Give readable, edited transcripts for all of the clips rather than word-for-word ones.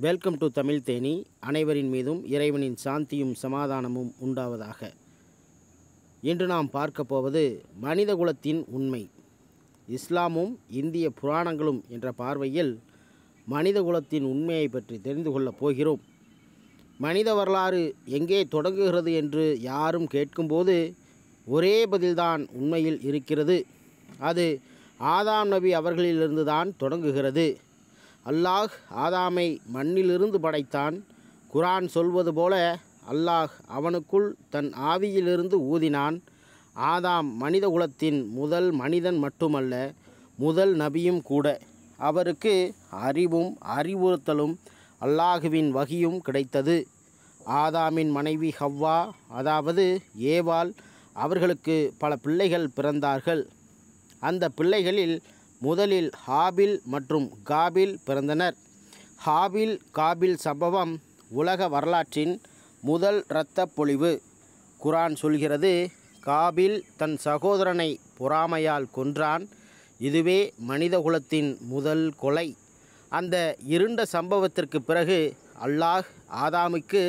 Welcome to Tamil Theni. அனைவரின் மீதும் இறைவனின் சாந்தியும் சமாதானமும் உண்டாவதாக. இன்று நாம் பார்க்க போவது மனிதகுலத்தின் உண்மை. இஸ்லாமும் இந்திய புராணங்களும் என்ற பார்வையில் மனிதகுலத்தின் உண்மையை பற்றி தெரிந்து கொள்ளப் போகிறோம். மனித வரலாறு எங்கே தொடங்குகிறது என்று யாரும் கேட்கும்போது ஒரே பதில்தான் உண்மையில் இருக்கிறது. அது ஆதாம் நபி அவர்களிலிருந்து தான் தொடங்குகிறது. அல்லாஹ் ஆதாமை மண்ணிலிருந்து படைத்தான். குர்ஆன் சொல்வது போல அல்லாஹ் அவனுக்குள் தன் ஆவியிலிருந்து ஊதினான். ஆதாம் மனித குலத்தின் முதல் மனிதன் மட்டுமல்ல, முதல் நபியும் கூட. அவருக்கு அறிவும் அறிவுறுத்தலும் அல்லாஹுவின் வகியும் கிடைத்தது. ஆதாமின் மனைவி ஹவ்வா, அதாவது ஏவாள், அவர்களுக்கு பல பிள்ளைகள் பிறந்தார்கள். அந்த பிள்ளைகளில் முதலில் ஹாபில் மற்றும் காபில் பிறந்தனர். ஹாபில் காபில் சம்பவம் உலக வரலாற்றின் முதல் இரத்த பொழிவு. குர்ஆன் சொல்கிறது, காபில் தன் சகோதரனை பொறாமையால் கொன்றான். இதுவே மனிதகுலத்தின் முதல் கொலை. அந்த இருண்ட சம்பவத்திற்கு பிறகு அல்லாஹ் ஆதாமுக்கு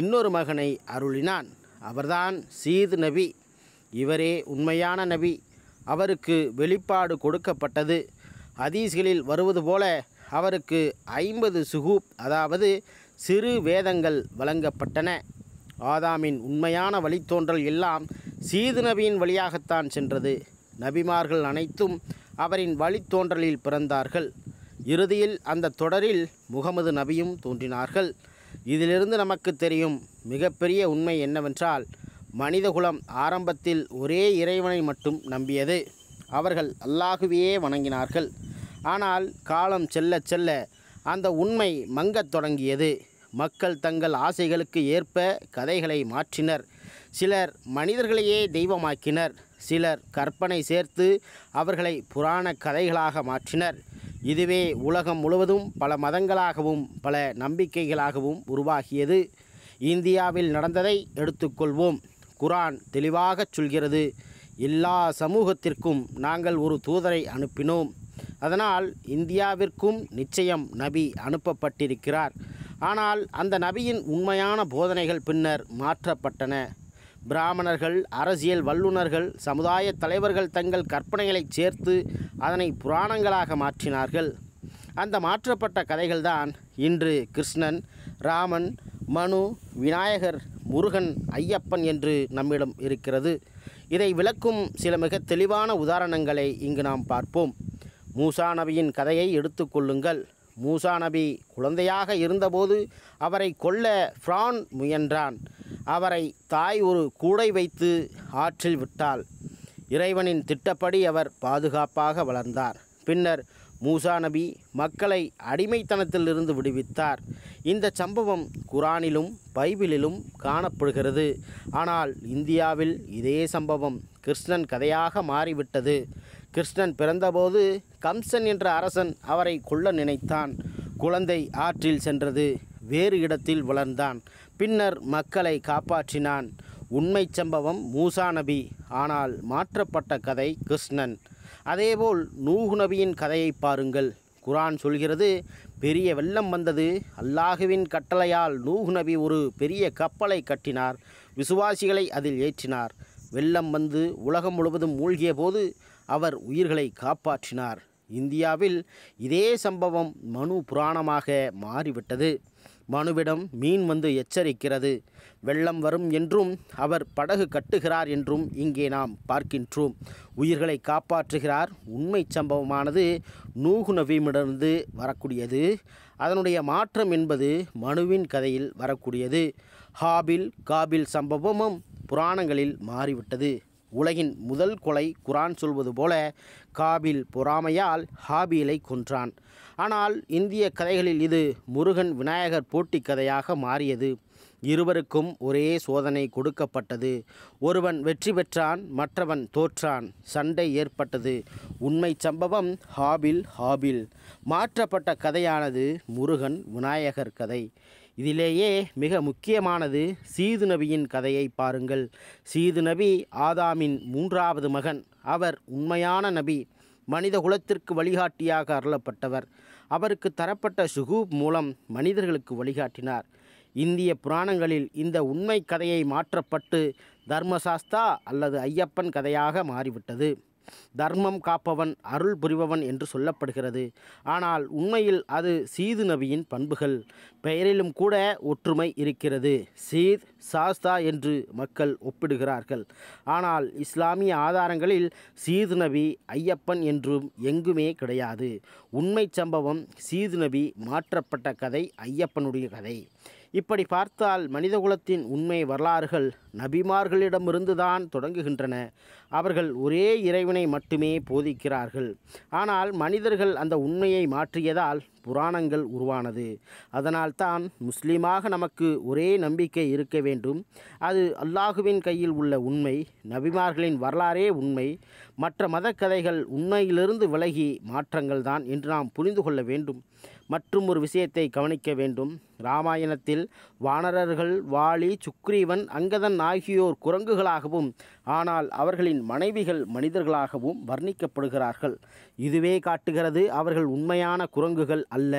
இன்னொரு மகனை அருளினான். அவர்தான் சீத் நபி. இவரே உண்மையான நபி. அவருக்கு வெளிப்பாடு கொடுக்கப்பட்டது. ஹதீஸ்களில் வருவது போல அவருக்கு 50 சுகூப், அதாவது சிறு வேதங்கள் வழங்கப்பட்டன. ஆதாமின் உண்மையான வழித்தோன்றல் எல்லாம் சீது நபியின் வழியாகத்தான் சென்றது. நபிமார்கள் அனைத்தும் அவரின் வழித்தோன்றலில் பிறந்தார்கள். இறுதியில் அந்த தொடரில் முகமது நபியும் தோன்றினார்கள். இதிலிருந்து நமக்கு தெரியும் மிகப்பெரிய உண்மை என்னவென்றால், மனிதகுலம் ஆரம்பத்தில் ஒரே இறைவனை மட்டும் நம்பியது. அவர்கள் அல்லாஹுவையே வணங்கினார்கள். ஆனால் காலம் செல்ல செல்ல அந்த உண்மை மங்கத் தொடங்கியது. மக்கள் தங்கள் ஆசைகளுக்கு ஏற்ப கதைகளை மாற்றினர். சிலர் மனிதர்களையே தெய்வமாக்கினர். சிலர் கற்பனை சேர்த்து அவர்களை புராண கதைகளாக மாற்றினர். இதுவே உலகம் முழுவதும் பல மதங்களாகவும் பல நம்பிக்கைகளாகவும் உருவாகியது. இந்தியாவில் நடந்ததை எடுத்துக்கொள்வோம். குர்ஆன் தெளிவாகச் சொல்கிறது, எல்லா சமூகத்திற்கும் நாங்கள் ஒரு தூதரை அனுப்பினோம். அதனால் இந்தியாவிற்கும் நிச்சயம் நபி அனுப்பப்பட்டிருக்கிறார். ஆனால் அந்த நபியின் உண்மையான போதனைகள் பின்னர் மாற்றப்பட்டன. பிராமணர்கள், அரசியல் வல்லுநர்கள், சமுதாய தலைவர்கள் தங்கள் கற்பனைகளை சேர்த்து அதனை புராணங்களாக மாற்றினார்கள். அந்த மாற்றப்பட்ட கதைகள்தான் இன்று கிருஷ்ணன், ராமன், மனு, விநாயகர், முருகன், ஐயப்பன் என்று நம்மிடம் இருக்கிறது. இதை விளக்கும் சில மிக தெளிவான உதாரணங்களை இங்கு நாம் பார்ப்போம். மூசா நபியின் கதையை எடுத்துக்கொள்ளுங்கள். மூசா நபி குழந்தையாக இருந்தபோது அவரை கொல்ல ஃபிரௌன் முயன்றான். அவரை தாய் ஒரு கூடை வைத்து ஆற்றில் விட்டாள். இறைவனின் திட்டப்படி அவர் பாதுகாப்பாக வளர்ந்தார். பின்னர் மூசா நபி மக்களை அடிமைத்தனத்திலிருந்து விடுவித்தார். இந்த சம்பவம் குர்ஆனிலும் பைபிளிலும் காணப்படுகிறது. ஆனால் இந்தியாவில் இதே சம்பவம் கிருஷ்ணன் கதையாக மாறிவிட்டது. கிருஷ்ணன் பிறந்தபோது கம்சன் என்ற அரசன் அவரை கொல்ல நினைத்தான். குழந்தை ஆற்றில் சென்றது. வேறு இடத்தில் வளர்ந்தான். பின்னர் மக்களை காப்பாற்றினான். உண்மை சம்பவம் மூசா நபி. ஆனால் மாற்றப்பட்ட கதை கிருஷ்ணன். அதேபோல் நூஹ் நபியின் கதையை பாருங்கள். குர்ஆன் சொல்கிறது, பெரிய வெள்ளம் வந்தது. அல்லாஹுவின் கட்டளையால் நூஹ் நபி ஒரு பெரிய கப்பலை கட்டினார். விசுவாசிகளை அதில் ஏற்றினார். வெள்ளம் வந்து உலகம் முழுவதும் மூழ்கிய போது அவர் உயிர்களை காப்பாற்றினார். இந்தியாவில் இதே சம்பவம் மனு புராணமாக மாறிவிட்டது. மனுவிடம் மீன் வந்து எச்சரிக்கிறது. வெள்ளம் வரும் என்றும் அவர் படகு கட்டுகிறார் என்றும் இங்கே நாம் பார்க்கின்றோம். உயிர்களை காப்பாற்றுகிறார். உண்மை சம்பவமானது நூஹ் நபியிடமிருந்து வரக்கூடியது. அதனுடைய மாற்றம் என்பது மனுவின் கதையில் வரக்கூடியது. ஹாபில் காபில் சம்பவமும் புராணங்களில் மாறிவிட்டது. உலகின் முதல் கொலை குர்ஆன் சொல்வது போல காபில் பொறாமையால் ஹாபீலை கொன்றான். ஆனால் இந்திய கதைகளில் இது முருகன் விநாயகர் போட்டி கதையாக மாறியது. இருவருக்கும் ஒரே சோதனை கொடுக்கப்பட்டது. ஒருவன் வெற்றி பெற்றான், மற்றவன் தோற்றான். சண்டை ஏற்பட்டது. உண்மை சம்பவம் ஹாபில். மாற்றப்பட்ட கதையானது முருகன் விநாயகர் கதை. இதிலேயே மிக முக்கியமானது சீது நபியின் கதையை பாருங்கள். சீது நபி ஆதாமின் 3வது மகன். அவர் உண்மையான நபி. மனித குலத்திற்கு வழிகாட்டியாக அருளப்பட்டவர். அவருக்கு தரப்பட்ட ஷுகூப் மூலம் மனிதர்களுக்கு வழிகாட்டினார். இந்திய புராணங்களில் இந்த உண்மை கதையை மாற்றப்பட்டு தர்மசாஸ்தா அல்லது ஐயப்பன் கதையாக மாறிவிட்டது. தர்மம் காப்பவன், அருள் புரிபவன் என்று சொல்லப்படுகிறது. ஆனால் உண்மையில் அது சீது நபியின் பண்புகள். பெயரிலும் கூட ஒற்றுமை இருக்கிறது. சீத், சாஸ்தா என்று மக்கள் ஒப்பிடுகிறார்கள். ஆனால் இஸ்லாமிய ஆதாரங்களில் சீது நபி, ஐயப்பன் என்றும் எங்குமே கிடையாது. உண்மை சம்பவம் சீது நபி, மாற்றப்பட்ட கதை ஐயப்பனுடைய கதை. இப்படி பார்த்தால் மனிதகுலத்தின் உண்மை வரலாறுகள் நபிமார்களிடமிருந்துதான் தொடங்குகின்றன. அவர்கள் ஒரே இறைவனை மட்டுமே போதிக்கிறார்கள். ஆனால் மனிதர்கள் அந்த உண்மையை மாற்றியதால் புராணங்கள் உருவானது. அதனால்தான் முஸ்லீமாக நமக்கு ஒரே நம்பிக்கை இருக்க வேண்டும். அது அல்லாஹுவின் கையில் உள்ள உண்மை. நபிமார்களின் வரலாறே உண்மை. மற்ற மதக்கதைகள் உண்மையிலிருந்து விலகி மாற்றங்கள் தான் என்று நாம் புரிந்து கொள்ள வேண்டும். மற்றும் ஒரு விஷயத்தை கவனிக்க வேண்டும். இராமாயணத்தில் வானரர்கள், வாலி, சுக்ரீவன், அங்கதன் ஆகியோர் குரங்குகளாகவும் ஆனால் அவர்களின் மனைவிகள் மனிதர்களாகவும் வர்ணிக்கப்படுகிறார்கள். இதுவே காட்டுகிறது அவர்கள் உண்மையான குரங்குகள் அல்ல.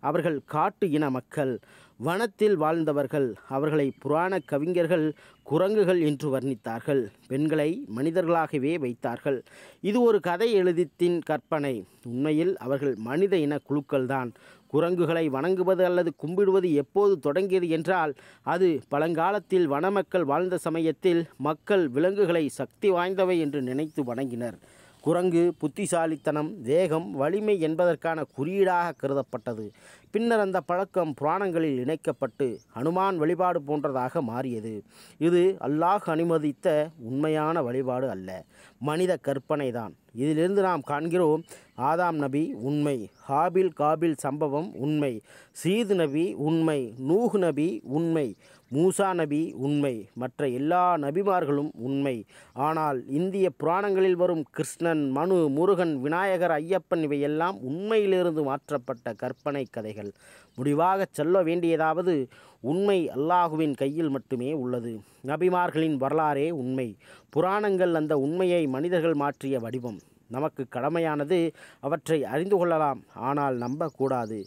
அவர்கள் காட்டு இன மக்கள், வனத்தில் வாழ்ந்தவர்கள். அவர்களை புராண கவிஞர்கள் குரங்குகள் என்று வர்ணித்தார்கள். பெண்களை மனிதர்களாகவே வைத்தார்கள். இது ஒரு கதை எழுதித்தின் கற்பனை. உண்மையில் அவர்கள் மனித இன குழுக்கள்தான். குரங்குகளை வணங்குவது அல்லது கும்பிடுவது எப்போது தொடங்கியது என்றால், அது பழங்காலத்தில் வனமக்கள் வாழ்ந்த சமயத்தில் மக்கள் விலங்குகளை சக்தி வாய்ந்தவை என்று நினைத்து வணங்கினர். குரங்கு புத்திசாலித்தனம், வேகம், வலிமை என்பதற்கான குறியீடாக கருதப்பட்டது. பின்னர் அந்த பழக்கம் புராணங்களில் இணைக்கப்பட்டு ஹனுமான் வழிபாடு போன்றதாக மாறியது. இது அல்லாஹ் அனுமதித்த உண்மையான வழிபாடு அல்ல, மனித கற்பனைதான். இதிலிருந்து நாம் காண்கிறோம், ஆதாம் நபி உண்மை, ஹாபில் காபில் சம்பவம் உண்மை, சீது நபி உண்மை, நூஹ் நபி உண்மை, மூசா நபி உண்மை, மற்ற எல்லா நபிமார்களும் உண்மை. ஆனால் இந்திய புராணங்களில் வரும் கிருஷ்ணன், மனு, முருகன், விநாயகர், ஐயப்பன் இவையெல்லாம் உண்மையிலிருந்து மாற்றப்பட்ட கற்பனை கதைகள். முடிவாக சொல்ல வேண்டியதாவது, உண்மை அல்லாஹுவின் கையில் மட்டுமே உள்ளது. நபிமார்களின் வரலாறே உண்மை. புராணங்கள் அந்த உண்மையை மனிதர்கள் மாற்றிய வடிவம். நமக்கு கடமையானது அவற்றை அறிந்து கொள்ளலாம், ஆனால் நம்பக்கூடாது.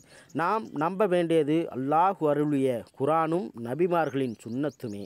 நாம் நம்ப வேண்டியது அல்லாஹு அருளிய குரானும் நபிமார்களின் சுன்னத்துமே.